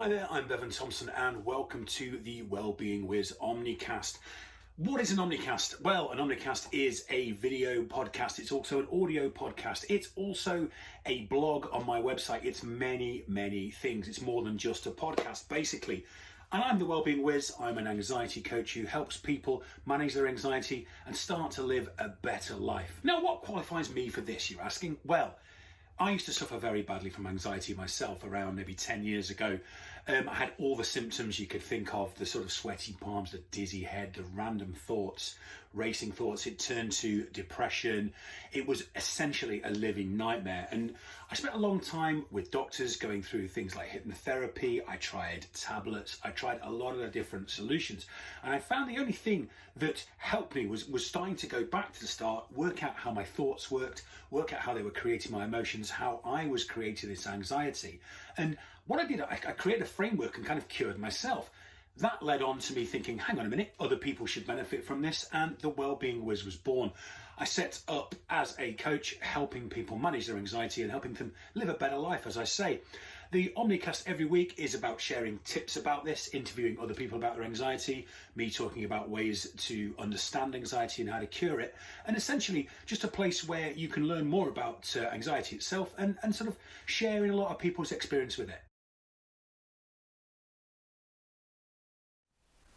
Hi there, I'm Bevan Thompson and welcome to the Wellbeing Whizz Omnicast. What is an Omnicast? Well, an Omnicast is a video podcast. It's also an audio podcast. It's also a blog on my website. It's many, many things. It's more than just a podcast, basically. And I'm the Wellbeing Whizz. I'm an anxiety coach who helps people manage their anxiety and start to live a better life. Now, what qualifies me for this, you're asking? Well, I used to suffer very badly from anxiety myself around maybe 10 years ago. I had all the symptoms you could think of, the sort of sweaty palms, the dizzy head, the random thoughts, racing thoughts. It turned to depression. It was essentially a living nightmare. And I spent a long time with doctors going through things like hypnotherapy. I tried tablets. I tried a lot of the different solutions. And I found the only thing that helped me was starting to go back to the start, work out how my thoughts worked, work out how they were creating my emotions, how I was creating this anxiety. And what I did, I created a framework and kind of cured myself. That led on to me thinking, hang on a minute, other people should benefit from this, and the Wellbeing Whizz was born. I set up as a coach, helping people manage their anxiety and helping them live a better life, as I say. The Omnicast every week is about sharing tips about this, interviewing other people about their anxiety, me talking about ways to understand anxiety and how to cure it, and essentially just a place where you can learn more about anxiety itself and sort of sharing a lot of people's experience with it.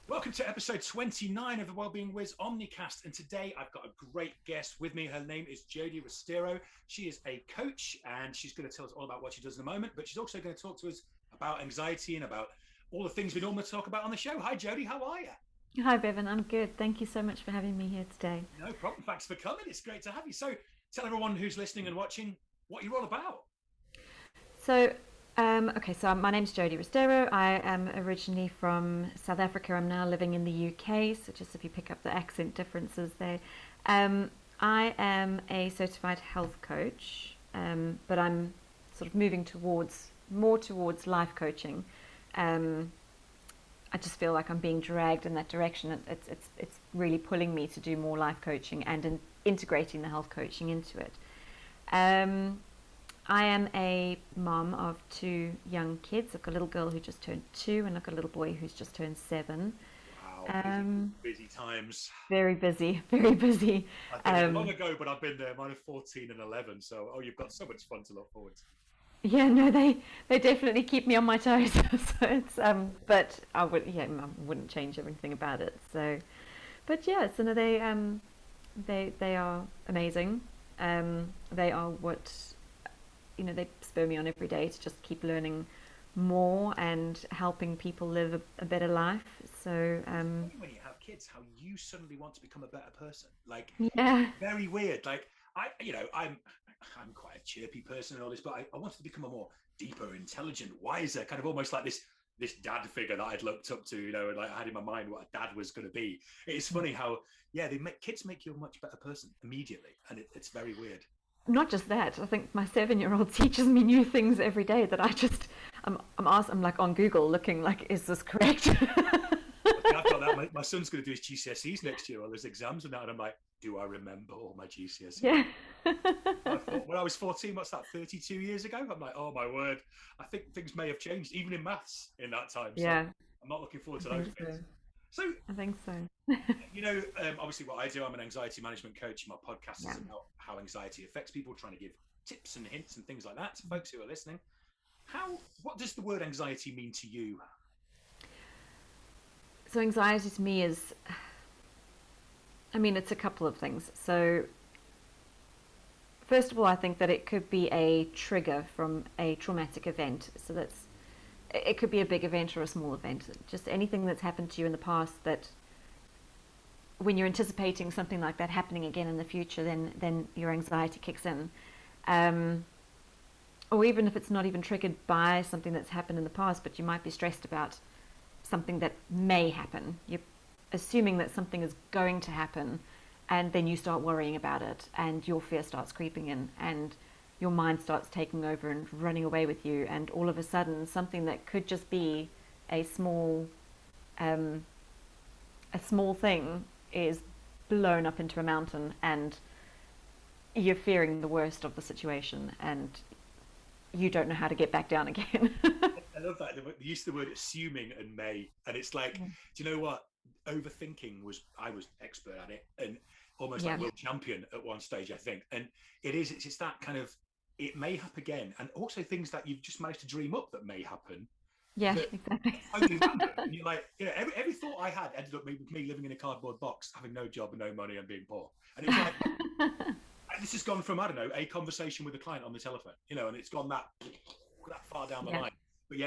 Welcome to episode 29 of the Wellbeing Whizz Omnicast, and today I've got a great guest with me. Her name is Jody Rasteiro. She is a coach and she's going to tell us all about what she does in a moment, but she's also going to talk to us about anxiety and about all the things we normally talk about on the show. Hi Jody, how are you? Hi Bevan, I'm good. Thank you so much for having me here today. No problem, thanks for coming. It's great to have you. So tell everyone who's listening and watching what you're all about. So my name's Jody Rasteiro. I am originally from South Africa. I'm now living in the UK, so just if you pick up the accent differences there. I am a certified health coach, but I'm sort of moving more towards life coaching. I just feel like I'm being dragged in that direction. It's really pulling me to do more life coaching and integrating the health coaching into it. I am a mom of two young kids. I've got a little girl who just turned 2 and I've got a little boy who's just turned 7. Wow, busy times. Very busy, very busy. I think long ago, but I've been there. Mine are 14 and 11, so you've got so much fun to look forward to. Yeah, no, they definitely keep me on my toes. So it's but I wouldn't change everything about it. So, but yeah, so no, they are amazing. They are what. They spur me on every day to just keep learning more and helping people live a better life. So when you have kids, how you suddenly want to become a better person, yeah, very weird. I'm quite a chirpy person and all this, but I wanted to become a more deeper, intelligent, wiser, kind of almost like this dad figure that I'd looked up to, and like I had in my mind what a dad was going to be. It's funny how kids make you a much better person immediately, and it's very weird. Not just that, I think my 7-year-old teaches me new things every day that I'm like on Google looking like, is this correct? I've got that. My son's going to do his GCSEs next year, or there's exams and that, and I'm like, do I remember all my GCSEs? Yeah. When I was 14, what's that, 32 years ago? I'm like, oh my word, I think things may have changed, even in maths in that time. So yeah. I'm not looking forward to those bits. So I think so. Obviously what I do, I'm an anxiety management coach. My podcast is about how anxiety affects people, trying to give tips and hints and things like that to folks who are listening. What does the word anxiety mean to you? So anxiety to me is, it's a couple of things. So first of all, I think that it could be a trigger from a traumatic event. So it could be a big event or a small event, just anything that's happened to you in the past that when you're anticipating something like that happening again in the future, then your anxiety kicks in. Or even if it's not even triggered by something that's happened in the past, but you might be stressed about something that may happen. You're assuming that something is going to happen, and then you start worrying about it, and your fear starts creeping in, and your mind starts taking over and running away with you, and all of a sudden something that could just be a small thing is blown up into a mountain, and you're fearing the worst of the situation and you don't know how to get back down again. I love that. They used the word assuming and may, and it's like, do you know what? Overthinking I was expert at it, and almost like world champion at one stage, I think. And it's just that kind of, it may happen again, and also things that you've just managed to dream up that may happen. Yeah, exactly. Totally random. And you're like, every thought I had ended up with me living in a cardboard box, having no job and no money and being poor. And it's like, this has gone from, I don't know, a conversation with a client on the telephone, and it's gone that far down the line. But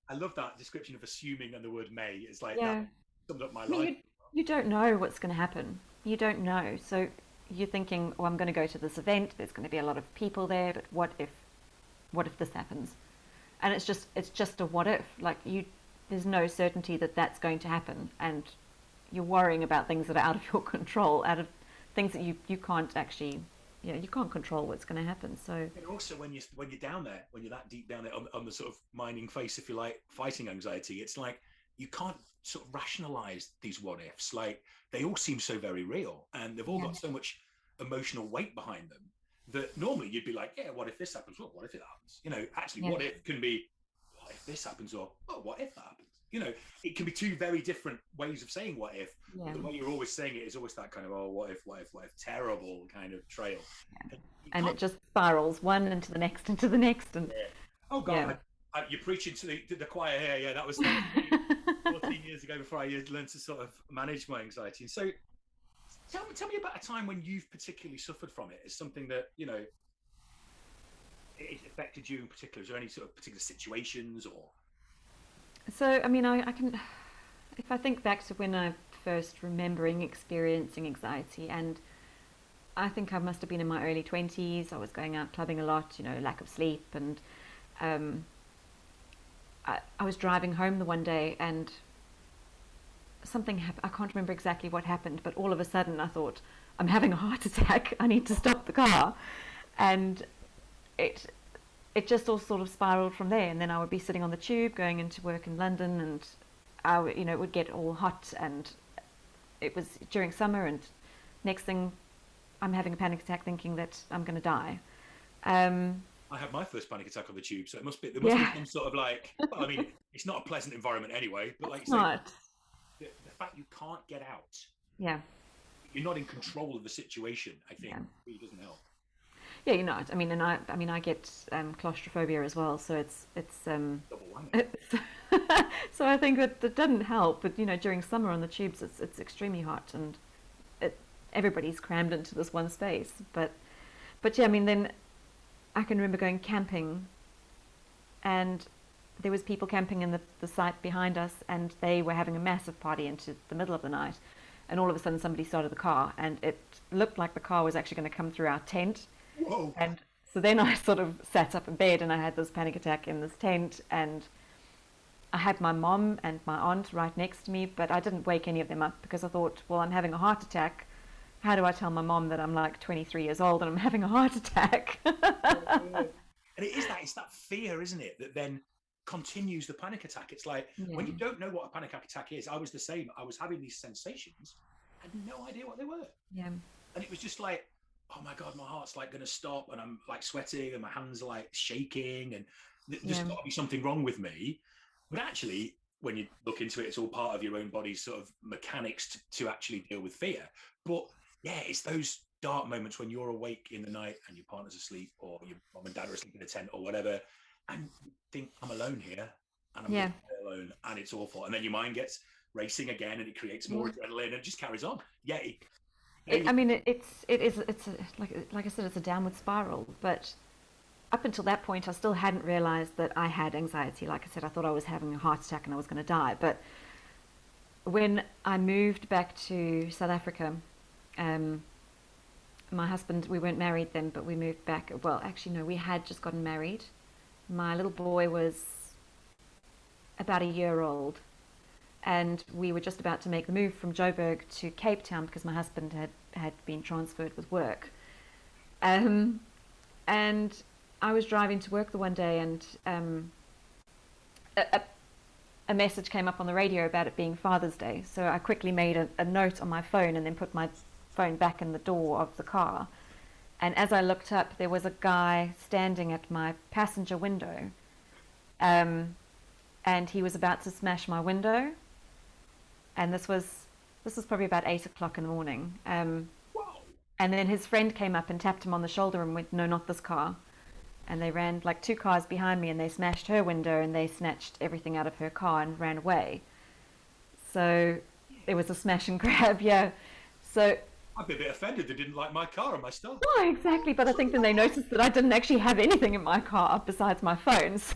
I love that description of assuming and the word may. It's like that summed up my life. You don't know what's going to happen. You don't know. So you're thinking, oh, I'm going to go to this event. There's going to be a lot of people there, but what if this happens? And it's just a what if. Like there's no certainty that that's going to happen, and you're worrying about things that are out of your control, out of things that you can't actually, you can't control what's going to happen. So and also when you're down there, when you're that deep down there on the sort of mining face, if you like, fighting anxiety, it's like you can't sort of rationalize these what ifs. Like they all seem so very real, and they've all got so much emotional weight behind them that normally you'd be like, yeah, what if this happens? Well, what if it happens? Actually, what if can be, what if this happens? Or, oh, what if that happens? It can be two very different ways of saying what if. But the way you're always saying it is always that kind of, oh, what if, terrible kind of trail. And it just spirals one into the next, and oh God, you're preaching to the choir here. Yeah, that was 14 years ago before I learned to sort of manage my anxiety. And so tell me about a time when you've particularly suffered from it. It's something that, it affected you in particular. Is there any sort of particular situations or? So, I mean, I can, if I think back to when I first remembering experiencing anxiety, and I think I must have been in my early 20s. I was going out clubbing a lot, lack of sleep, and I was driving home the one day, and something happened. I can't remember exactly what happened, but all of a sudden I thought, I'm having a heart attack. I need to stop the car. And it just all sort of spiraled from there. And then I would be sitting on the tube going into work in London, and it would get all hot, and it was during summer, and next thing I'm having a panic attack thinking that I'm going to die. I had my first panic attack on the tube, so there must be some sort of like, well, I mean, it's not a pleasant environment anyway, but like you say, the fact you can't get out, you're not in control of the situation, I think really doesn't help. Yeah, you're not. I mean, and I get claustrophobia as well, so it's double whammy. So I think that doesn't help. But during summer on the tubes, it's extremely hot, and everybody's crammed into this one space. But yeah, I mean, then I can remember going camping, and there was people camping in the site behind us, and they were having a massive party into the middle of the night, and all of a sudden somebody started the car, and it looked like the car was actually going to come through our tent. Whoa. And so then I sort of sat up in bed, and I had this panic attack in this tent, and I had my mom and my aunt right next to me, but I didn't wake any of them up because I thought, well, I'm having a heart attack. How do I tell my mom that I'm like 23 years old and I'm having a heart attack? And it's that fear, isn't it, that then continues the panic attack. It's like when you don't know what a panic attack is, I was the same. I was having these sensations, I had no idea what they were. Yeah. And it was just like, oh my God, my heart's like going to stop, and I'm like sweating, and my hands are like shaking, and there's got to be something wrong with me. But actually, when you look into it, it's all part of your own body's sort of mechanics to actually deal with fear. But yeah, it's those dark moments when you're awake in the night and your partner's asleep, or your mom and dad are asleep in a tent or whatever, and you think, I'm alone here, and I'm alone, and it's awful. And then your mind gets racing again, and it creates more adrenaline, and it just carries on. Yeah. I mean, it's like I said, it's a downward spiral. But up until that point, I still hadn't realized that I had anxiety. Like I said, I thought I was having a heart attack and I was going to die. But when I moved back to South Africa, my husband, we weren't married then, but we moved back. Well, actually, no, we had just gotten married. My little boy was about a year old, and we were just about to make the move from Joburg to Cape Town because my husband had been transferred with work. And I was driving to work the one day, and a message came up on the radio about it being Father's Day. So I quickly made a note on my phone and then put my phone back in the door of the car. And as I looked up, there was a guy standing at my passenger window. and he was about to smash my window. And this was probably about 8 o'clock in the morning. Wow. And then his friend came up and tapped him on the shoulder and went, "No, not this car." And they ran like 2 cars behind me, and they smashed her window, and they snatched everything out of her car and ran away. So it was a smash and grab, yeah. So I'd be a bit offended they didn't like my car and my stuff. no, exactly. But I think then they noticed that I didn't actually have anything in my car besides my phone. So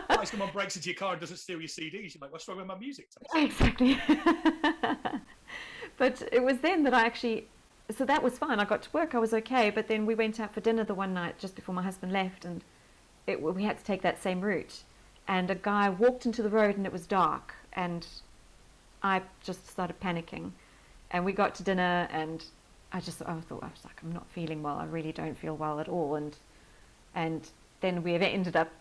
Why someone breaks into your car and doesn't steal your CDs? You're like, what's wrong with my music? exactly. But it was then that I actually, so that was fine. I got to work. I was okay. But then we went out for dinner the one night just before my husband left, and we had to take that same route. And a guy walked into the road, and it was dark, and I just started panicking. And we got to dinner, and I thought, I was like, I'm not feeling well. I really don't feel well at all. And then we ended up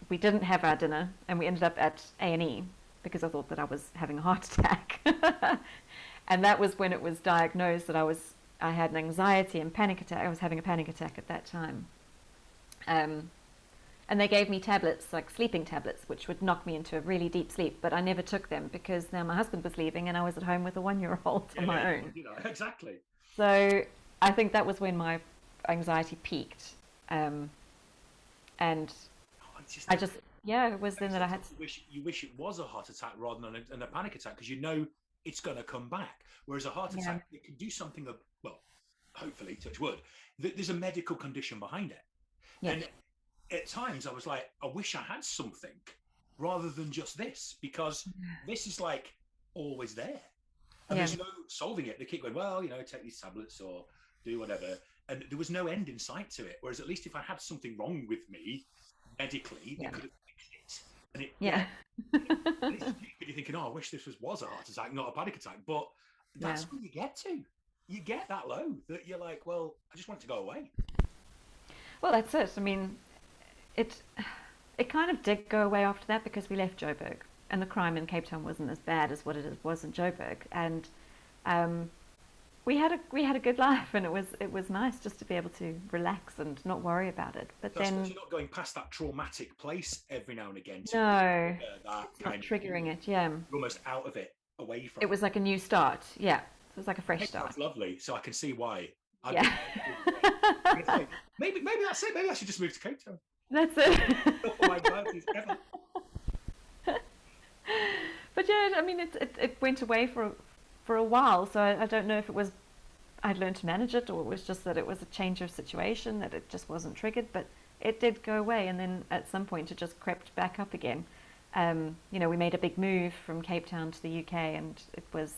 we didn't have our dinner, and we ended up at A&E because I thought that I was having a heart attack. And that was when it was diagnosed that I had an anxiety and panic attack. I was having a panic attack at that time. And they gave me tablets, like sleeping tablets, which would knock me into a really deep sleep. But I never took them because now my husband was leaving and I was at home with a 1-year-old on my own. You know, exactly. So I think that was when my anxiety peaked. And it was then that I had to... You wish it was a heart attack rather than a panic attack, because you know it's going to come back. Whereas a heart attack, it can do something, well, hopefully, touch wood, there's a medical condition behind it. Yeah. And at times I was like, I wish I had something rather than just this, because this is like always there. And there's no solving it. They keep going, well, take these tablets or do whatever. And there was no end in sight to it. Whereas at least if I had something wrong with me medically, they could have fixed it. And and it's you're thinking, I wish this was a heart attack, not a panic attack. But that's where you get to. You get that low that you're like, well, I just want it to go away. Well, that's it. I mean, it kind of did go away after that because we left Joburg, and the crime in Cape Town wasn't as bad as what it was in Joburg, and we had a good life, and it was nice just to be able to relax and not worry about it. But then you're not going past that traumatic place every now and again. No, it's not triggering it. Yeah, you're almost out of it, away from. It was like a new start. Yeah, it was like a fresh start. That's lovely. So I can see why. Maybe that's it. Maybe I should just move to Cape Town. That's it. Oh my God, ever. But yeah, I mean, it went away for a while. So I don't know if it was I'd learned to manage it, or it was just that it was a change of situation, that it just wasn't triggered. But it did go away, and then at some point it just crept back up again. We made a big move from Cape Town to the UK, and it's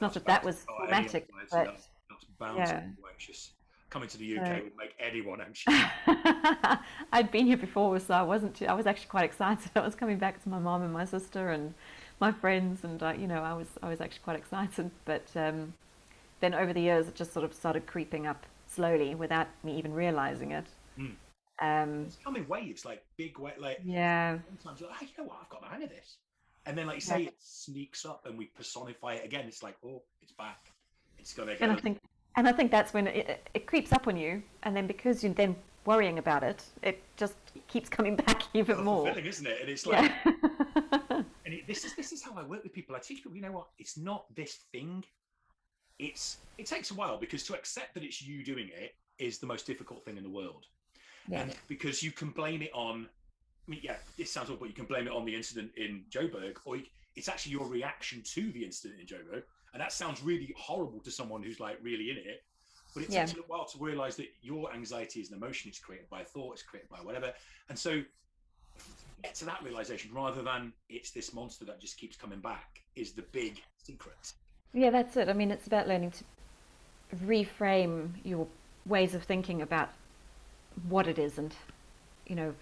not that was traumatic, but that's bound to be anxious. Coming to the UK would make anyone anxious. I'd been here before, so I wasn't too. I was actually quite excited. I was coming back to my mom and my sister and my friends, and I was actually quite excited. But then over the years, it just sort of started creeping up slowly without me even realizing it. It's coming waves, like big wave, like sometimes you're like, you know what, I've got the hang of this, and then like you say, it sneaks up and we personify it again. It's like, oh, it's back. It's gonna. And I think that's when it creeps up on you, and then because you're then worrying about it, it just keeps coming back even more. Fulfilling, isn't it? And it's like, this is how I work with people. I teach people, you know what? It's not this thing. It takes a while, because to accept that it's you doing it is the most difficult thing in the world. Yeah. And because you can blame it on, this sounds awful, but you can blame it on the incident in Joburg, or it's actually your reaction to the incident in Joburg. And that sounds really horrible to someone who's like really in it, but it takes a little while to realize that your anxiety is an emotion. It's created by a thought, it's created by whatever. And so get to that realization rather than it's this monster that just keeps coming back is the big secret. Yeah, that's it. I mean, it's about learning to reframe your ways of thinking about what it is and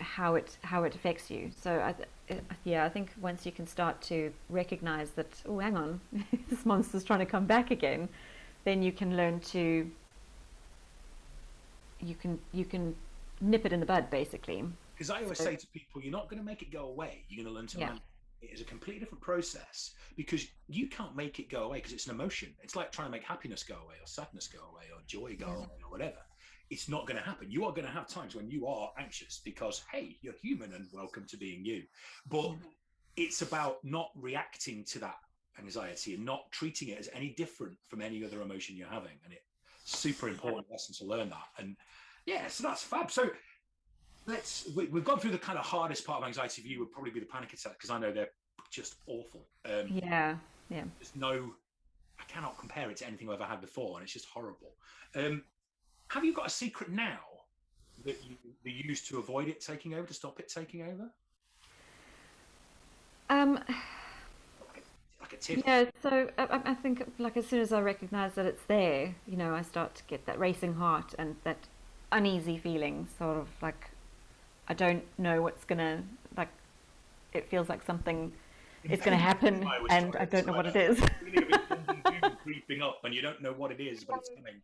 how it affects you. So I think once you can start to recognize that, oh, hang on, this monster's trying to come back again, then you can learn to you can nip it in the bud, basically. Because I always say to people, you're not going to make it go away. You're going to learn to manage it. It is a completely different process, because you can't make it go away because it's an emotion. It's like trying to make happiness go away, or sadness go away, or joy go away, or whatever. it's not going to happen. You are going to have times when you are anxious because, hey, you're human and welcome to being you. But it's about not reacting to that anxiety and not treating it as any different from any other emotion you're having. And it's super important lesson to learn that. And yeah, so that's fab. So we've gone through the kind of hardest part of anxiety for you would probably be the panic attack, because I know they're just awful. There's I cannot compare it to anything I've ever had before, and it's just horrible. Have you got a secret now that you use to avoid it taking over, to stop it taking over? Like a tip? Yeah, so I think like as soon as I recognize that it's there, I start to get that racing heart and that uneasy feeling, sort of like I don't know what's gonna, like, it feels like something is gonna happen and I don't know what it is. Creeping up and you don't know what it is, but it's coming.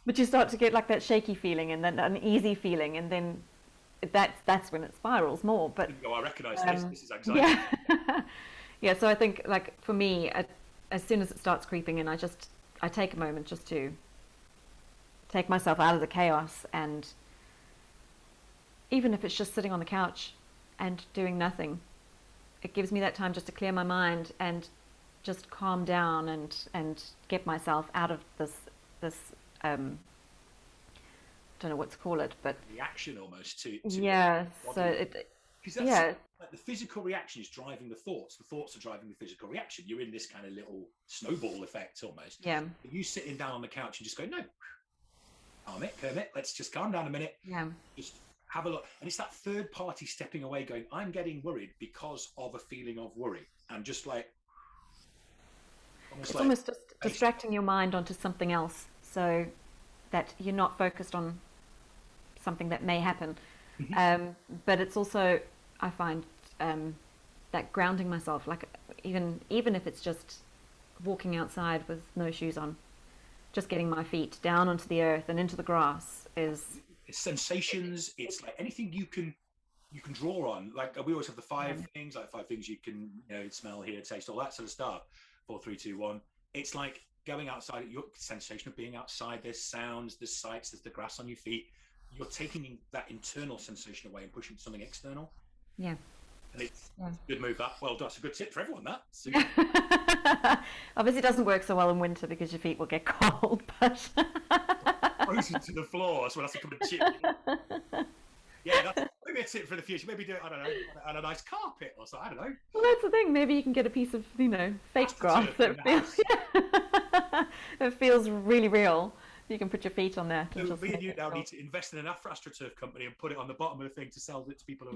But you start to get like that shaky feeling and then an uneasy feeling, and then that's when it spirals more. But I recognize this is anxiety. Yeah. So I think, like, for me, as soon as it starts creeping in, I take a moment just to take myself out of the chaos, and even if it's just sitting on the couch and doing nothing, it gives me that time just to clear my mind and just calm down and get myself out of this I don't know what to call it, but reaction almost to yeah. So like the physical reaction is driving the thoughts are driving the physical reaction. You're in this kind of little snowball effect almost. Yeah. But you sitting down on the couch and just go, no, Kermit, let's just calm down a minute. Yeah. Just have a look. And it's that third party stepping away going, I'm getting worried because of a feeling of worry. And just like it's almost just distracting your mind onto something else, so that you're not focused on something that may happen. But it's also, I find, that grounding myself, like even if it's just walking outside with no shoes on, just getting my feet down onto the earth and into the grass it's sensations. It's like anything you can draw on. Like we always have the five things you can smell, hear, taste, all that sort of stuff. 4, 3, 2, 1. It's like going outside. Your sensation of being outside. There's sounds, there's sights, there's the grass on your feet. You're taking that internal sensation away and pushing something external. Yeah. And it's a good move. That's a good tip for everyone. That obviously it doesn't work so well in winter because your feet will get cold, but frozen to the floor, so we'll have to come and chip. Yeah, that's maybe a tip for the future. Maybe do it, I don't know, on a nice carpet or something. I don't know. Well, that's the thing. Maybe you can get a piece of, fake grass that feels really real. You can put your feet on there. So me and you now need to invest in an Astroturf company and put it on the bottom of the thing to sell it to people.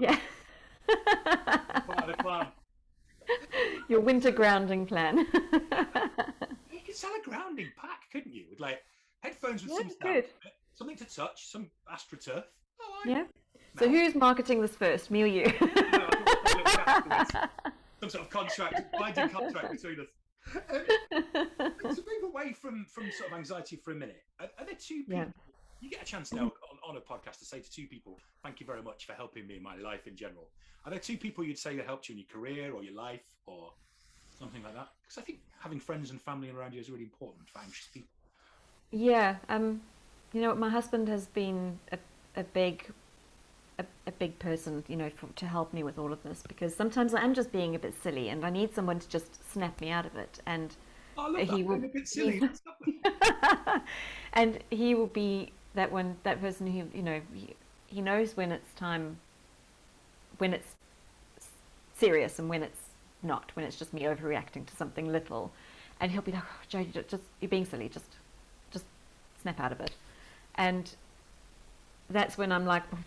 Your winter grounding plan. You could sell a grounding pack, couldn't you? With like headphones with some sound, something to touch, some Astroturf. Yeah. So who's marketing this first, me or you? Some sort of contract, binding contract between us. To move away from sort of anxiety for a minute, are there two people you get a chance now on a podcast to say to two people, thank you very much for helping me in my life in general? Are there two people you'd say that helped you in your career or your life or something like that? Because I think having friends and family around you is really important for anxious people. Yeah. My husband has been a big person, to help me with all of this, because sometimes I am just being a bit silly and I need someone to just snap me out of it. And he will be a bit silly. And he will be that person who, he knows when it's time, when it's serious and when it's not, when it's just me overreacting to something little. And he'll be like, oh, Jody, just you're being silly, just snap out of it. And that's when I'm like, well,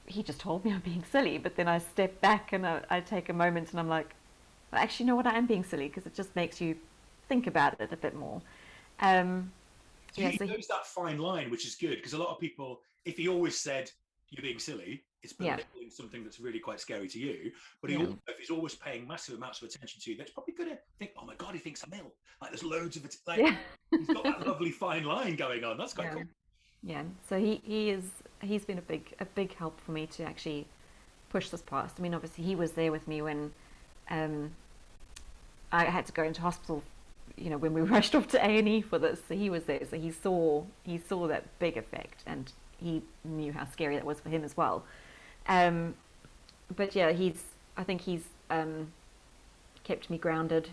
he just told me I'm being silly. But then I step back and I take a moment and I'm like, well, actually, you know what? I am being silly, because it just makes you think about it a bit more. He knows that fine line, which is good, because a lot of people, if he always said you're being silly, it's belittling something that's really quite scary to you. But if he's always paying massive amounts of attention to you, that's probably going to think, oh my God, he thinks I'm ill. Like there's loads of it. He's got that lovely fine line going on. That's quite cool. Yeah. So he's been a big help for me to actually push this past. I mean, obviously he was there with me when I had to go into hospital, when we rushed off to A&E for this. So he was there. So he saw that big effect, and he knew how scary that was for him as well. But yeah, I think he's kept me grounded,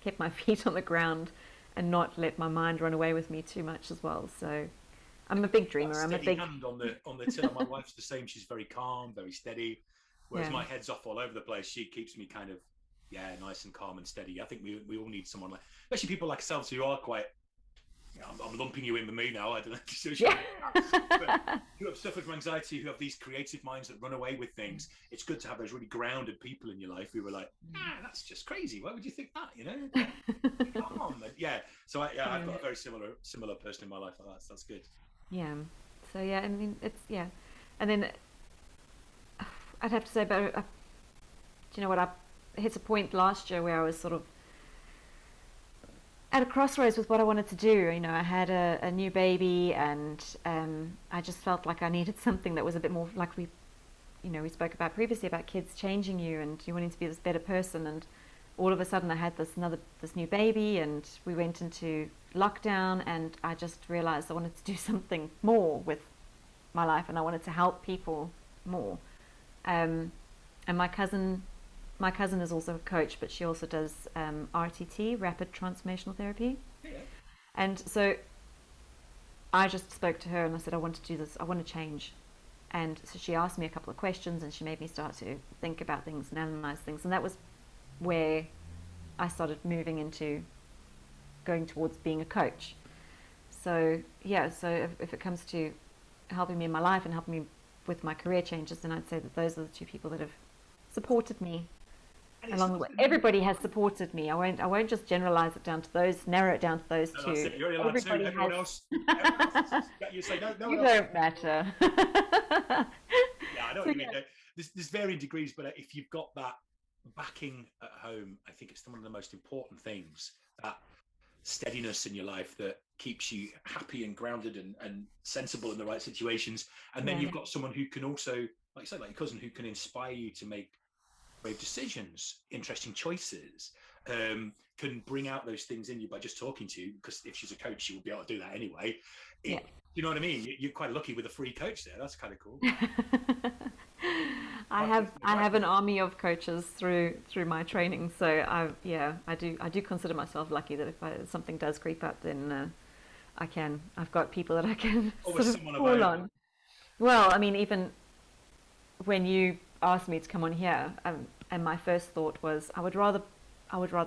kept my feet on the ground, and not let my mind run away with me too much as well. So I'm a big dreamer. I'm a big hand on the till. My wife's the same. She's very calm, very steady. Whereas my head's off all over the place. She keeps me kind of nice and calm and steady. I think we all need someone like, especially people like ourselves who are quite. I'm lumping you in with me now. I don't know. Who have suffered from anxiety, who have these creative minds that run away with things. It's good to have those really grounded people in your life who were like, that's just crazy. Why would you think that? You know, come on. So I've got a very similar person in my life like that. So that's good. Yeah. So I mean, it's and then I'd have to say, but do you know what? I hit a point last year where I was sort of at a crossroads with what I wanted to do. You know, I had a new baby, and I just felt like I needed something that was a bit more like we spoke about previously about kids changing you and you wanting to be this better person. And all of a sudden I had this new baby, and we went into lockdown, and I just realized I wanted to do something more with my life, and I wanted to help people more. And my cousin is also a coach, but she also does RTT, rapid transformational therapy. Yeah. And so I just spoke to her and I said, I want to do this, I want to change. And so she asked me a couple of questions, and she made me start to think about things and analyze things. And that was where I started moving into going towards being a coach. So so if it comes to helping me in my life and helping me with my career changes, then I'd say that those are the two people that have supported me along the way. Everybody has supported me. I won't just generalize it down to those, narrow it down to those two. That's it. You're allowed to. Everyone else. You say no. You don't matter. I know what you mean. There's varying degrees, but if you've got that backing at home, I think it's one of the most important things. That steadiness in your life that keeps you happy and grounded and sensible in the right situations. And then you've got someone who can also, like you said, like your cousin, who can inspire you to make brave decisions, interesting choices, can bring out those things in you by just talking to you, because if she's a coach, she will be able to do that anyway. You know what I mean? You're quite lucky with a free coach there. That's kind of cool. I have an army of coaches through my training, so I do consider myself lucky that if something does creep up, then I've got people that I can sort of call on. Well, I mean, even when you asked me to come on here, and my first thought was I would rather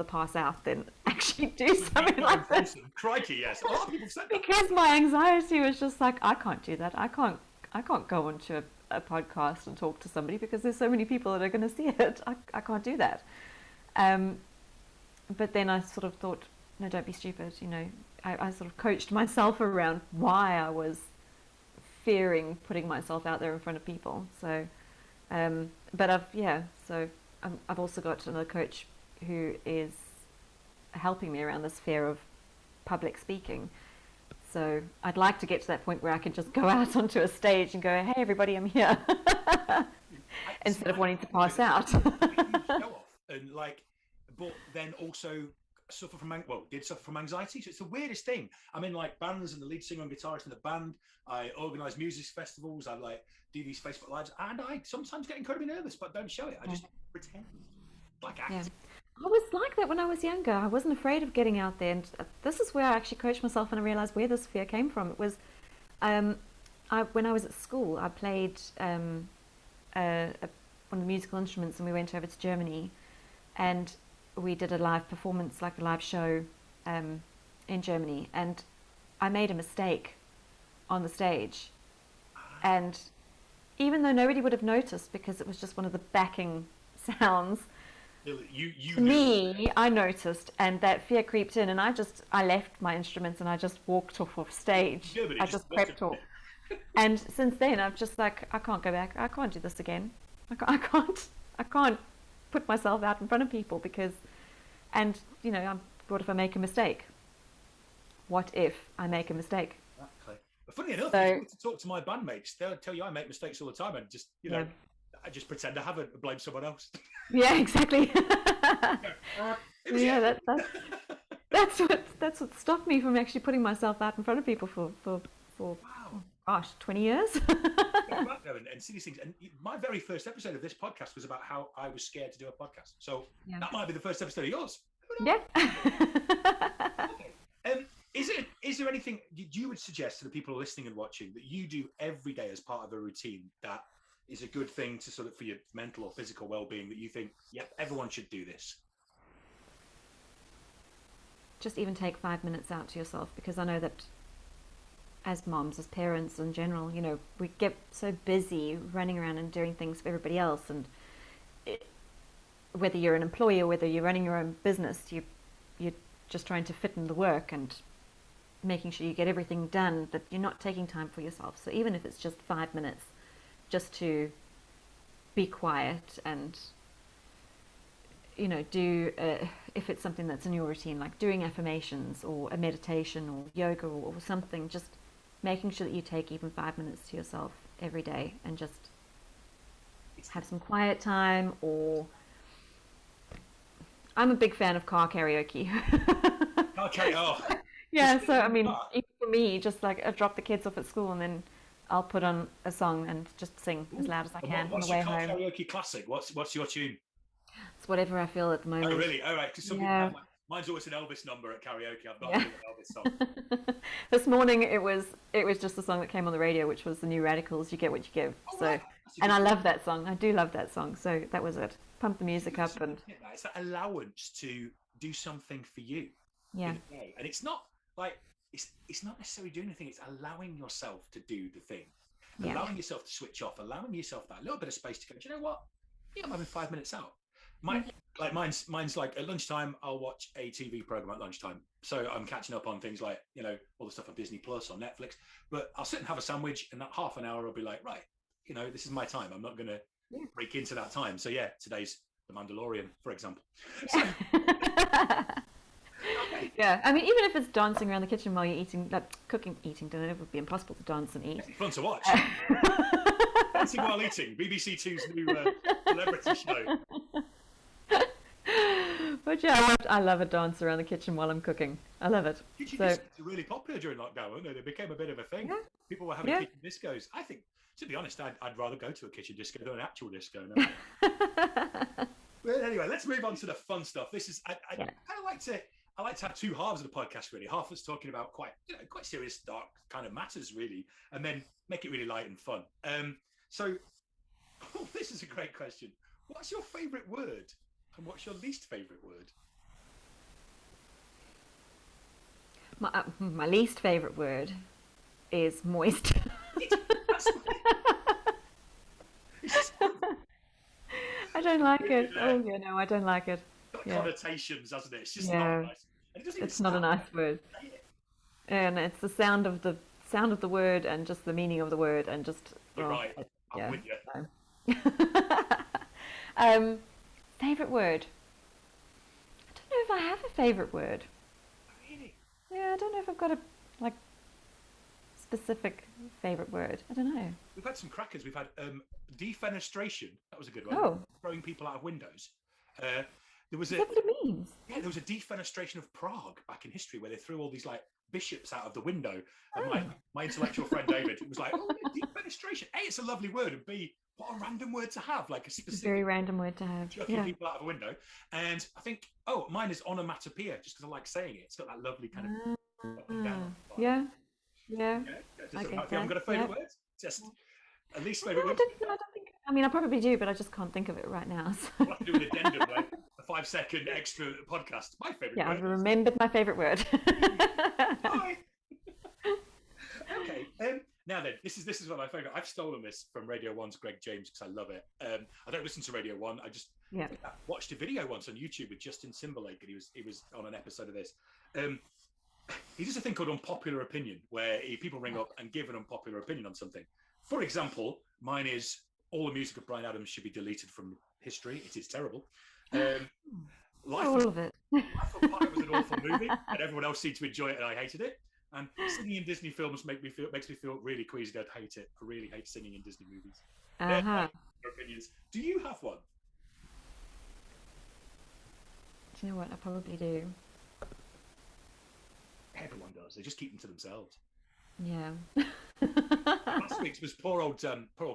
pass out than actually do something like this. Crikey, yes. A lot of people said that. Because my anxiety was just like, I can't do that. I can't go onto a podcast and talk to somebody because there's so many people that are going to see it. I can't do that. But then I sort of thought, no, don't be stupid. You know, I sort of coached myself around why I was fearing putting myself out there in front of people. So, but I've also got another coach who is helping me around this fear of public speaking. So I'd like to get to that point where I can just go out onto a stage and go, hey, everybody, I'm here. Instead of wanting to pass out. But then also suffer from anxiety. So it's the weirdest thing. I'm in like bands and the lead singer and guitarist in the band. I organise music festivals. I do these Facebook lives, and I sometimes get incredibly nervous, but don't show it. I just pretend like acting. Yeah. I was like that when I was younger. I wasn't afraid of getting out there, and this is where I actually coached myself and I realised where this fear came from. It was when I was at school, I played one of the musical instruments, and we went over to Germany, and we did a live performance, like a live show in Germany, and I made a mistake on the stage, and even though nobody would have noticed because it was just one of the backing sounds, to me, I noticed, and that fear creeped in, and I left my instruments and I just walked off stage. I just crept off. And since then, I've just like, I can't go back. I can't do this again. I can't put myself out in front of people because, and you know, what if I make a mistake? What if I make a mistake? Exactly. But funny enough, if you to talk to my bandmates, they'll tell you I make mistakes all the time, and just I just pretend I haven't and blame someone else. Yeah, exactly. That's what stopped me from actually putting myself out in front of people for wow. gosh, 20 years. Go back there and see these things. And my very first episode of this podcast was about how I was scared to do a podcast. So Yeah. that might be the first episode of yours. Yeah. Okay. Is there anything you would suggest to the people listening and watching that you do every day as part of a routine that is a good thing to sort of for your mental or physical well-being that you think, yep, everyone should do this? Just even take 5 minutes out to yourself, because I know that as moms, as parents in general, you know, we get so busy running around and doing things for everybody else, and whether you're an employee or whether you're running your own business, you're just trying to fit in the work and making sure you get everything done, but you're not taking time for yourself. So even if it's just 5 minutes, just to be quiet and, you know, do if it's something that's in your routine, like doing affirmations or a meditation or yoga or something, just making sure that you take even 5 minutes to yourself every day and just have some quiet time. Or I'm a big fan of car karaoke. Okay. Oh. Yeah, so I mean, even for me, just like I drop the kids off at school and then I'll put on a song and just sing as loud as I can on the way home. What's your karaoke classic? What's your tune? It's whatever I feel at the moment. Oh, really? All right. Because some people have mine's always an Elvis number at karaoke. I've not heard an Elvis song. This morning it was just a song that came on the radio, which was the New Radicals, "You Get What You Give." Oh, so, right. and I love that song. I do love that song. So that was it. Pump the music up and. It's that allowance to do something for you. Yeah. And it's not like it's not necessarily doing anything. It's allowing yourself to do the thing, allowing yourself to switch off, allowing yourself that little bit of space to go. Do you know what? Yeah, I'm having 5 minutes out. Mine's like at lunchtime. I'll watch a TV program at lunchtime, so I'm catching up on things like, you know, all the stuff on Disney Plus, on Netflix. But I'll sit and have a sandwich, and that half an hour I'll be like, right, you know, this is my time. I'm not going to break into that time. So yeah, today's The Mandalorian, for example. So, yeah, I mean, even if it's dancing around the kitchen while you're eating, like eating dinner, it would be impossible to dance and eat. It's fun to watch. Dancing While Eating, BBC Two's new celebrity show. But yeah, I love a dance around the kitchen while I'm cooking. I love it. Kitchen discos were really popular during lockdown, weren't they? They became a bit of a thing. Yeah. People were having kitchen discos. I think, to be honest, I'd rather go to a kitchen disco than an actual disco. No. But anyway, let's move on to the fun stuff. This is I kind of like to have two halves of the podcast, really. Half that's talking about quite serious, dark kind of matters, really, and then make it really light and fun. So this is a great question. What's your favourite word, and what's your least favourite word? My least favourite word is moist. I don't like it. Oh yeah, no, I don't like it. Got connotations, hasn't it? It's just not nice. And it's not a nice word. And it's the sound of the word and just the meaning of the word and just. You're right. I'm with you. Favorite word. I don't know if I have a favorite word. Really? Yeah, I don't know if I've got a specific favorite word. I don't know. We've had some crackers. We've had defenestration. That was a good one. Oh. Throwing people out of windows. There was Is that what it means? Yeah, there was a defenestration of Prague back in history where they threw all these like bishops out of the window. And my intellectual friend David was like, "Oh, defenestration. A, it's a lovely word, and B, what a random word to have, like a specific very random word to have. Chucking people out of a window." And I think, mine is onomatopoeia, just because I like saying it. It's got that lovely kind of up and down. Yeah. I haven't got a favourite word. Just at least favourite word. I don't think. I mean, I probably do, but I just can't think of it right now. So. We'll have to do an addendum, like a 5-second extra podcast. My favourite word. Yeah, I've remembered my favourite word. Okay. Now then, this is one of my favourite. I've stolen this from Radio 1's Greg James because I love it. I don't listen to Radio 1. I just watched a video once on YouTube with Justin Timberlake, and he was on an episode of this. He does a thing called unpopular opinion, where people ring up and give an unpopular opinion on something. For example, mine is all the music of Bryan Adams should be deleted from history. It is terrible. All of it. Life of Pi was an awful movie, and everyone else seemed to enjoy it, and I hated it. And singing in Disney films makes me feel really queasy. I'd hate it. I really hate singing in Disney movies. Opinions. Do you have one? Do you know what? I probably do. Everyone does. They just keep them to themselves. Yeah. Last week's was poor old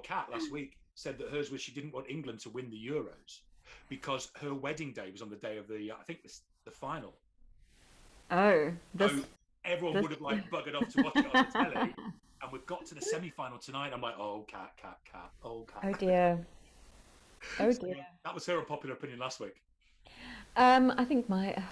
Kat last week said that hers was she didn't want England to win the Euros because her wedding day was on the day of the I think the final. Oh, so everyone would have like buggered off to watch it on the telly, and we've got to the semi-final tonight. I'm like, oh, Kat, oh, Kat. Oh dear. Oh So, dear. that was her unpopular opinion last week. I think I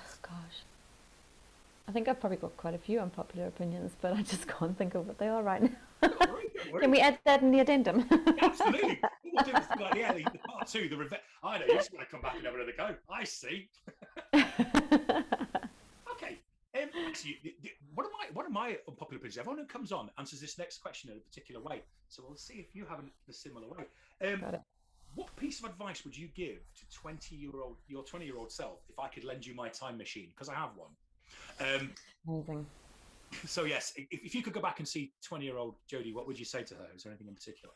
think I've probably got quite a few unpopular opinions, but I just can't think of what they are right now. Don't worry. Can we add that in the addendum? Absolutely. We'll do this like the part two, the revenge. I know, you just want to come back and have another go. I see. Okay. Actually, one of my unpopular opinions, everyone who comes on answers this next question in a particular way. So we'll see if you have a similar way. Got it. What piece of advice would you give to your 20-year-old self if I could lend you my time machine? Because I have one. Amazing. So yes, if you could go back and see 20-year-old Jody, what would you say to her? Is there anything in particular?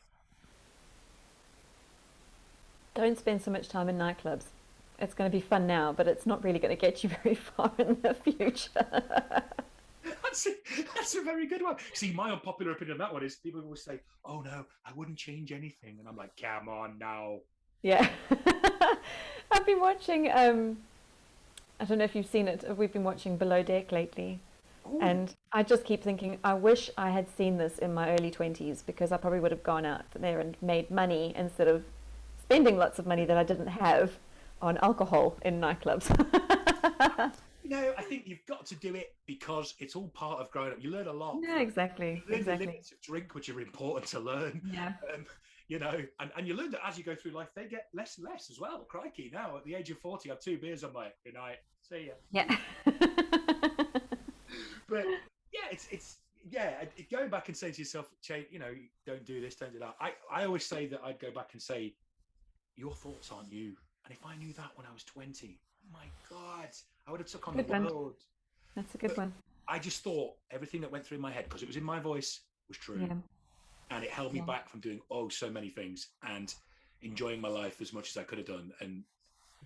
Don't spend so much time in nightclubs. It's going to be fun now, but it's not really going to get you very far in the future. That's a very good one. See, my unpopular opinion on that one is people always say, oh no, I wouldn't change anything. And I'm like, come on now. Yeah. I've been watching, I don't know if you've seen it, we've been watching Below Deck lately. Ooh. And I just keep thinking, I wish I had seen this in my early 20s because I probably would have gone out there and made money instead of spending lots of money that I didn't have on alcohol in nightclubs. No, I think you've got to do it because it's all part of growing up. You learn a lot. Yeah, exactly. You learn the limits of drink, which are important to learn. Yeah. You know, and you learn that as you go through life, they get less and less as well. Crikey, now at the age of 40, I have 2 beers. I'm like, good night, see ya. Yeah. But yeah, going back and saying to yourself, you know, don't do this, don't do that. I always say that I'd go back and say, your thoughts aren't you. And if I knew that when I was 20, oh my God, I would have took on the world. That's a good one. I just thought everything that went through my head, because it was in my voice, was true. Yeah. And it held me back from doing so many things and enjoying my life as much as I could have done and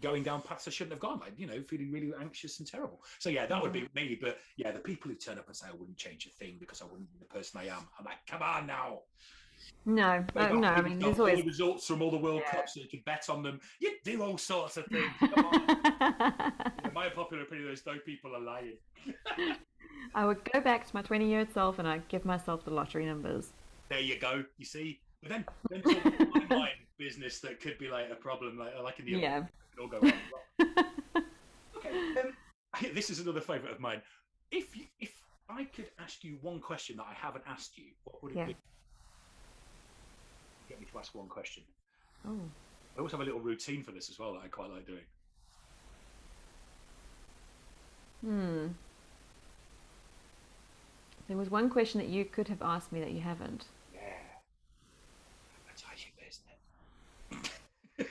going down paths I shouldn't have gone, like, you know, feeling really anxious and terrible. So yeah, that would be me. But yeah, the people who turn up and say I wouldn't change a thing because I wouldn't be the person I am, I'm like, come on now. No. I mean, there's always all the results from all the World Cups, so you can bet on them. You do all sorts of things. Come on. You know, my popular opinion is those people are lying. I would go back to my 20-year-old self and I'd give myself the lottery numbers. There you go. You see, but then there's all the online business that could be like a problem, like in the it could all go wrong. Okay, this is another favourite of mine. If I could ask you one question that I haven't asked you, what would it be? Get me to ask one question. Oh. I always have a little routine for this as well that I quite like doing. There was one question that you could have asked me that you haven't. Yeah. Advertising, isn't it?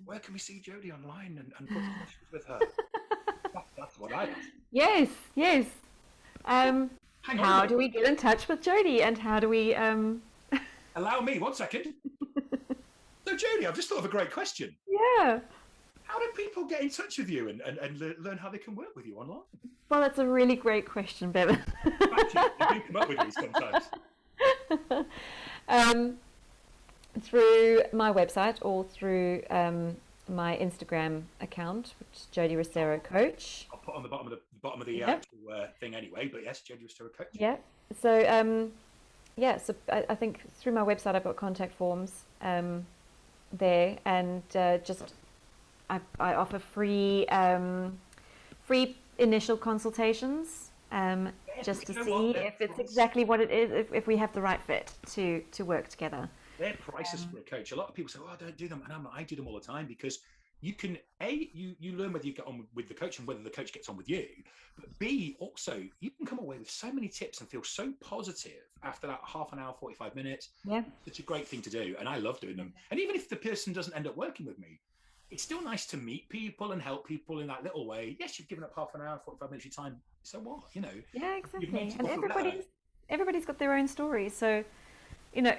Where can we see Jody online and put questions with her? That's what I asked. Yes. How do we get in touch with Jody and how do we Allow me 1 second. So Jody, I've just thought of a great question. Yeah. How do people get in touch with you and learn how they can work with you online? Well, that's a really great question, Bevan. Actually, you do come up with these sometimes. Through my website or through my Instagram account, which is Jody Rasteiro Coach. I'll put on the bottom of the actual thing anyway, but yes, Jody Rasteiro Coach. Yeah. So so I think through my website I've got contact forms there, and I offer free initial consultations just to see if it's exactly what it is, if we have the right fit to work together. They're priceless for a coach. A lot of people say, "Oh, I don't do them," and I do them all the time because you can you learn whether you get on with the coach and whether the coach gets on with you. But B, also you can come away with so many tips and feel so positive after that half an hour, 45 minutes. Yeah, it's a great thing to do, and I love doing them. And even if the person doesn't end up working with me, it's still nice to meet people and help people in that little way. Yes, you've given up half an hour, 45 minutes of your time. So what? You know. Yeah, exactly. And everybody's got their own story. So, you know,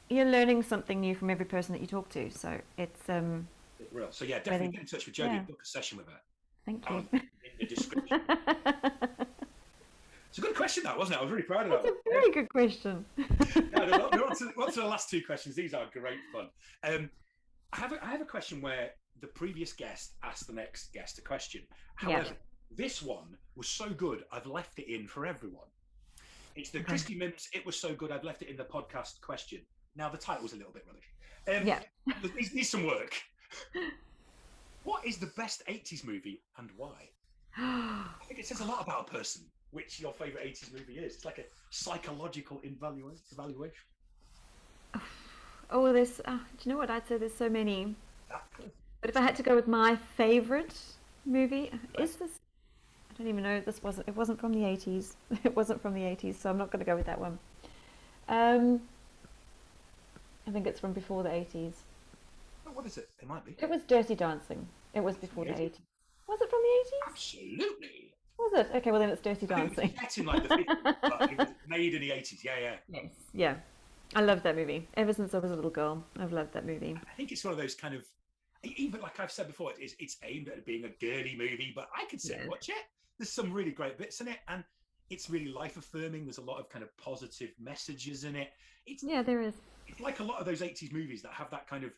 you're learning something new from every person that you talk to. So it's real. So yeah, definitely get in touch with Jody and book a session with her. Thank you. In the description. It's a good question, that wasn't it? I was really proud of That's that a very good question. one. We're on to the last two questions. These are great fun. I have a question where the previous guest asked the next guest a question. However, this one was so good, I've left it in for everyone. It's the Christie Mims, it was so good, I've left it in the podcast question. Now, the title was a little bit rubbish. It needs some work. What is the best 80s movie and why? I think it says a lot about a person, which your favourite 80s movie is. It's like a psychological evaluation. Oh, do you know what? I'd say there's so many. But if I had to go with my favourite movie, is this? I don't even know. It wasn't from the 80s. It wasn't from the 80s, so I'm not going to go with that one. I think it's from before the 80s. Oh, what is it? It might be. It was Dirty Dancing. It was before the 80s. Was it from the 80s? Absolutely. Was it? Okay, well then it's Dirty Dancing. It's in like the 50s, but it was made in the 80s. Yeah. Yes. Yeah. I love that movie. Ever since I was a little girl, I've loved that movie. I think it's one of those kind of, even like I've said before, it's aimed at being a girly movie, but I could sit and watch it. There's some really great bits in it, and it's really life affirming. There's a lot of kind of positive messages in it. There is. It's like a lot of those 80s movies that have that kind of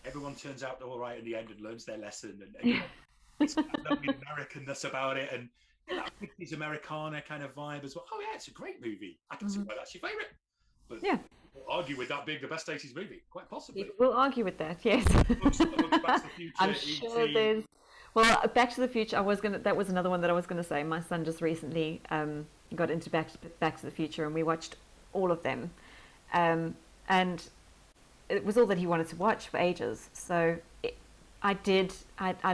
everyone turns out all right in the end and learns their lesson, and it's got that Americanness about it, and that 50s Americana kind of vibe as well. Oh yeah, it's a great movie. I can see why that's your favourite. But we'll argue with that being the best 80s movie, quite possibly. We'll argue with that, yes. Back to the Future, I'm sure there's. Well, Back to the Future. That was another one that I was going to say. My son just recently got into Back to the Future, and we watched all of them, and it was all that he wanted to watch for ages. So I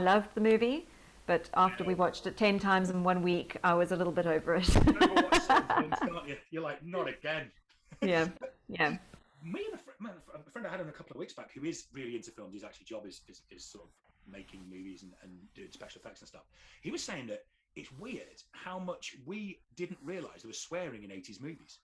loved the movie, but after we watched it 10 times in 1 week, I was a little bit over it. You're like, not again. Yeah. Me and a friend I had on a couple of weeks back who is really into films. His actual job is sort of making movies and doing special effects and stuff. He was saying that it's weird how much we didn't realise there was swearing in 80s movies.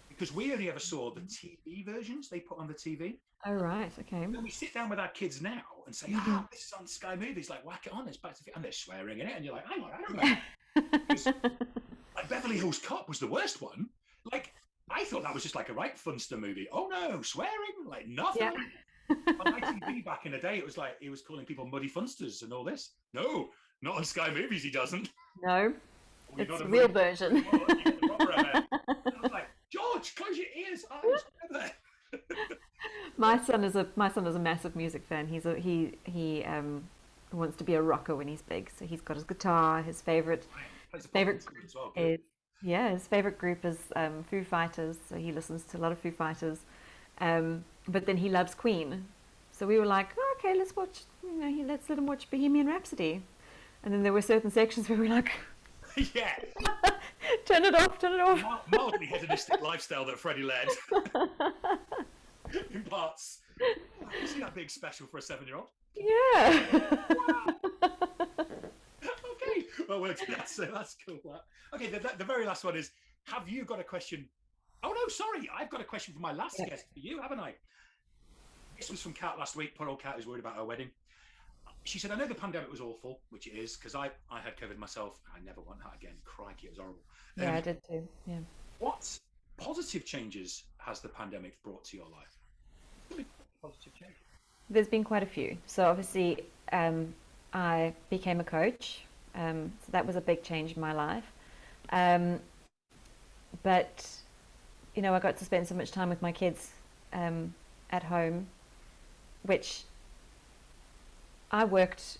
Because we only ever saw the TV versions they put on the TV. Oh, right, okay. And we sit down with our kids now and say, this is on Sky Movies, like, whack it on, it's Back to the and they're swearing in it, and you're like, hang on, I don't know. Like, Beverly Hills Cop was the worst one. Like, I thought that was just like a right funster movie. Oh no, swearing? Like, nothing. Yeah. On ITV back in the day, it was like, he was calling people muddy funsters and all this. No, not on Sky Movies, he doesn't. No, it's the real version. I was like, George, close your ears, eyes. My son is a massive music fan. He wants to be a rocker when he's big. So he's got his guitar. His favorite group is Foo Fighters. So he listens to a lot of Foo Fighters. But then he loves Queen. So we were like, okay, let's let him watch Bohemian Rhapsody. And then there were certain sections where we were like, yeah. Turn it off. Mildly hedonistic lifestyle that Freddie led. In parts. You see that big special for a 7-year-old? Yeah. Wow. Okay. Well, that's cool. Okay, the very last one is, have you got a question? Oh, no, sorry. I've got a question for my last guest for you, haven't I? This was from Kat last week. Poor old Kat is worried about her wedding. She said, I know the pandemic was awful, which it is, because I had COVID myself. I never want that again. Crikey, it was horrible. Yeah, I did too. Yeah. What positive changes has the pandemic brought to your life? Positive changes. There's been quite a few. So obviously, I became a coach. So that was a big change in my life. But, I got to spend so much time with my kids at home, which I worked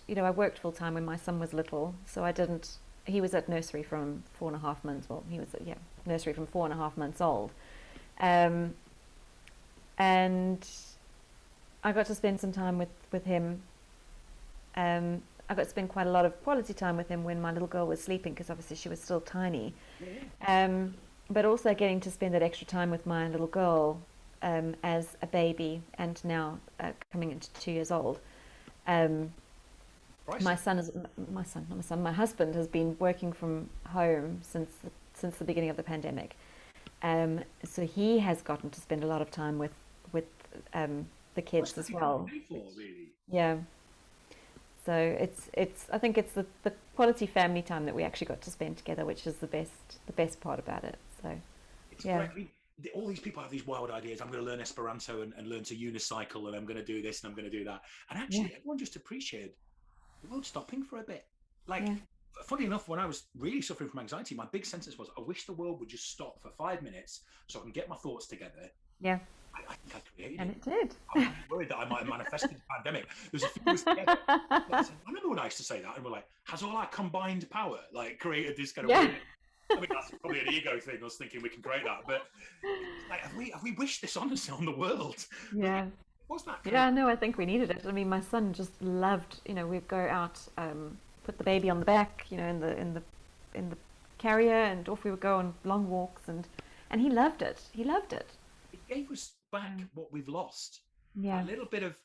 full time when my son was little. So he was at nursery from 4.5 months. Well, he was at nursery from 4.5 months old. And I got to spend some time with him. I got to spend quite a lot of quality time with him when my little girl was sleeping, because obviously she was still tiny. Yeah. But also getting to spend that extra time with my little girl as a baby, and now coming into 2 years old. My husband has been working from home since the beginning of the pandemic. So he has gotten to spend a lot of time with the kids as well. Really? Yeah. So I think it's the quality family time that we actually got to spend together, which is the best part about it. So it's great. I mean, all these people have these wild ideas. I'm going to learn Esperanto and learn to unicycle, and I'm going to do this and I'm going to do that. And actually, everyone just appreciated the world stopping for a bit. Like, funny enough, when I was really suffering from anxiety, my big sentence was, I wish the world would just stop for 5 minutes so I can get my thoughts together. Yeah. I think I created and it. it did. I was worried that I might have manifested the pandemic. There's a few of us together. I remember when I used to say that, and we're like, has all our combined power like created this kind of weird... I mean, that's probably an ego thing, us thinking we can create that. But like, have we wished this on the world? Yeah. What's that? Yeah, no, I think we needed it. I mean, my son just loved, we'd go out, put the baby on the back, in the carrier, and off we would go on long walks, and he loved it. He loved it. It gave us back what we've lost. Yeah. A little bit of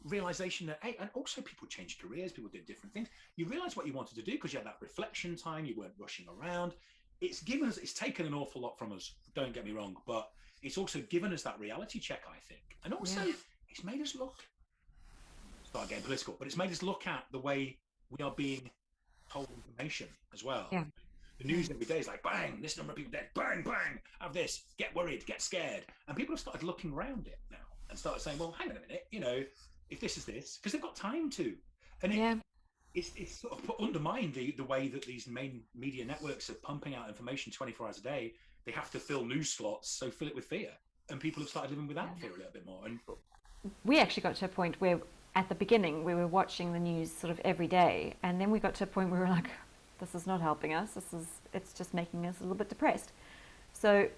realization that, hey, and also people change careers, people did different things. You realize what you wanted to do because you had that reflection time, you weren't rushing around. It's taken an awful lot from us, don't get me wrong, but it's also given us that reality check, I think. And also, it's made us start getting political, but it's made us look at the way we are being told information as well. Yeah. The news every day is like, bang, this number of people dead, bang, bang, have this, get worried, get scared. And people have started looking around it now and started saying, well, hang on a minute, if this is this, because they've got time to. And it's sort of undermined the way that these main media networks are pumping out information 24 hours a day. They have to fill news slots, so fill it with fear. And people have started living without fear a little bit more. And we actually got to a point where at the beginning we were watching the news sort of every day, and then we got to a point where we were like, this is not helping us, it's just making us a little bit depressed. So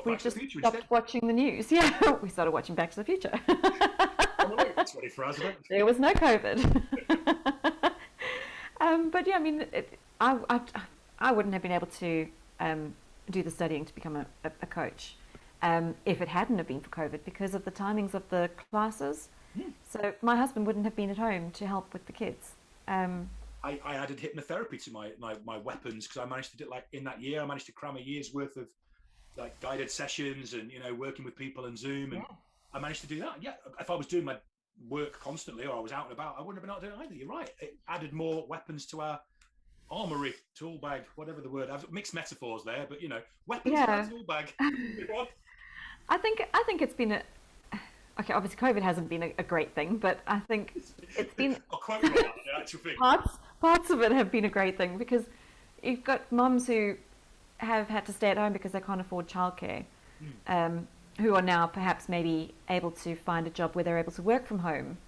we just stopped watching the news. Yeah, we started watching Back to the Future. That's ready for us, isn't it? There was no COVID. But yeah, I mean, I wouldn't have been able to do the studying to become a coach if it hadn't have been for COVID, because of the timings of the classes. So my husband wouldn't have been at home to help with the kids. I added hypnotherapy to my weapons, because I managed to do, like, in that year, I managed to cram a year's worth of like guided sessions and working with people and Zoom, and I managed to do that. Yeah, if I was doing my work constantly or I was out and about, I wouldn't have been able to do it either. You're right. It added more weapons to our armory, tool bag, whatever the word. I've mixed metaphors there, but weapons in our tool bag. I think it's been okay, obviously COVID hasn't been a great thing, but I think it's been I'll quote you on that, the actual thing. Parts of it have been a great thing, because you've got mums who have had to stay at home because they can't afford childcare, who are now perhaps maybe able to find a job where they're able to work from home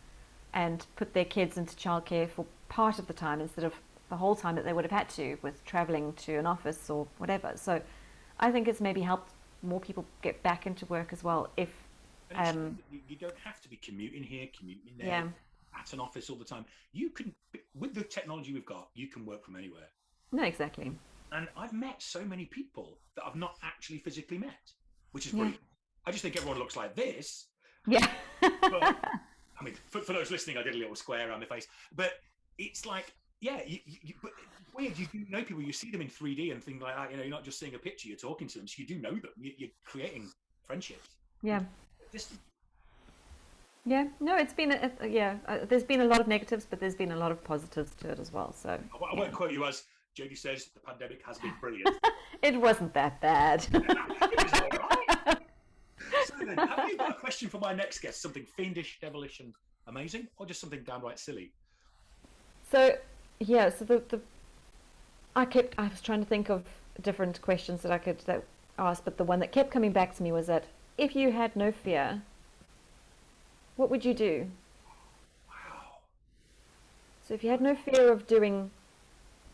and put their kids into childcare for part of the time instead of the whole time that they would have had to with traveling to an office or whatever. So I think it's maybe helped more people get back into work as well. If you don't have to be commuting here, commuting there, at an office all the time. You can, with the technology we've got, you can work from anywhere. No, exactly. And I've met so many people that I've not actually physically met, which is brilliant. I just think everyone looks like this. Yeah. But, I mean, for those listening, I did a little square around my face. But it's like, but weird, you do know people, you see them in 3D and things like that. You're not just seeing a picture, you're talking to them. So you do know them. You're creating friendships. Yeah. Distant. Yeah, no, it's been there's been a lot of negatives, but there's been a lot of positives to it as well. So I won't quote you as Jody says, the pandemic has been brilliant. It wasn't that bad. It was all right. So then, have you got a question for my next guest? Something fiendish, devilish, and amazing, or just something downright silly? So I was trying to think of different questions that I could ask, but the one that kept coming back to me was that if you had no fear, what would you do? Wow. So if you had no fear of doing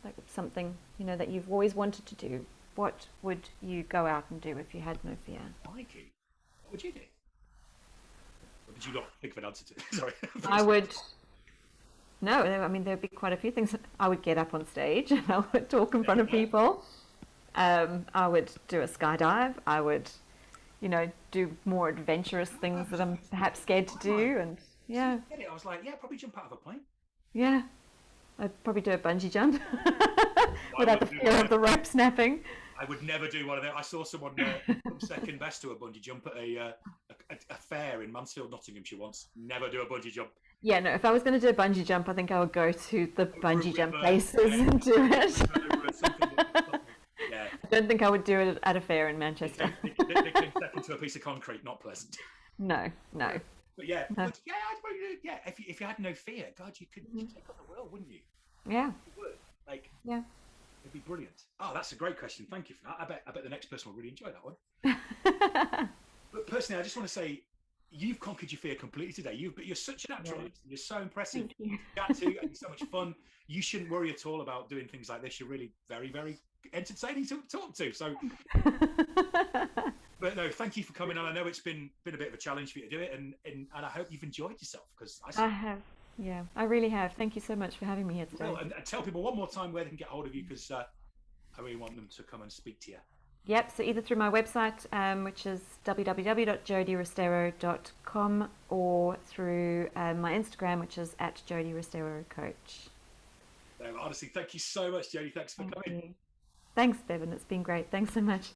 like something, that you've always wanted to do, what would you go out and do if you had no fear? Mikey, what would you do? Or did you not think of an answer to? Sorry. I would. No, I mean, there'd be quite a few things. I would get up on stage and I would talk in front of people. I would do a skydive. I would, do more adventurous things that I'm perhaps scared to do. And I was like, probably jump out of a plane. Yeah, I'd probably do a bungee jump without the fear of the rope snapping. I would never do one of them. I saw someone come second best to a bungee jump at a fair in Mansfield, Nottinghamshire once. Never do a bungee jump. Yeah, no, if I was going to do a bungee jump, I think I would go to the bungee jump river, places yeah. and do it. Yeah. I don't think I would do it at a fair in Manchester. They can step into a piece of concrete, not pleasant. No, no. But yeah, No. if you had no fear, God, you could take on the world, wouldn't you? Yeah, You would. Like, yeah. it'd be brilliant. Oh, that's a great question. Thank you for that. I bet the next person will really enjoy that one. But personally, I just want to say, you've conquered your fear completely today. You're such a natural. Yeah. You're so impressive. Thank you. Got to, and you're so much fun. You shouldn't worry at all about doing things like this. You're really very, very entertaining to talk to. So, but no, thank you for coming on. I know it's been a bit of a challenge for you to do it, and I hope you've enjoyed yourself, because I have. Yeah, I really have. Thank you so much for having me here today. Well, and tell people one more time where they can get hold of you, because I really want them to come and speak to you. Yep, so either through my website, which is www.jodyrasteiro.com, or through my Instagram, which is @JodyRasteiroCoach. No, honestly, thank you so much, Jody. Thanks for coming. Thanks, Bevan. It's been great. Thanks so much.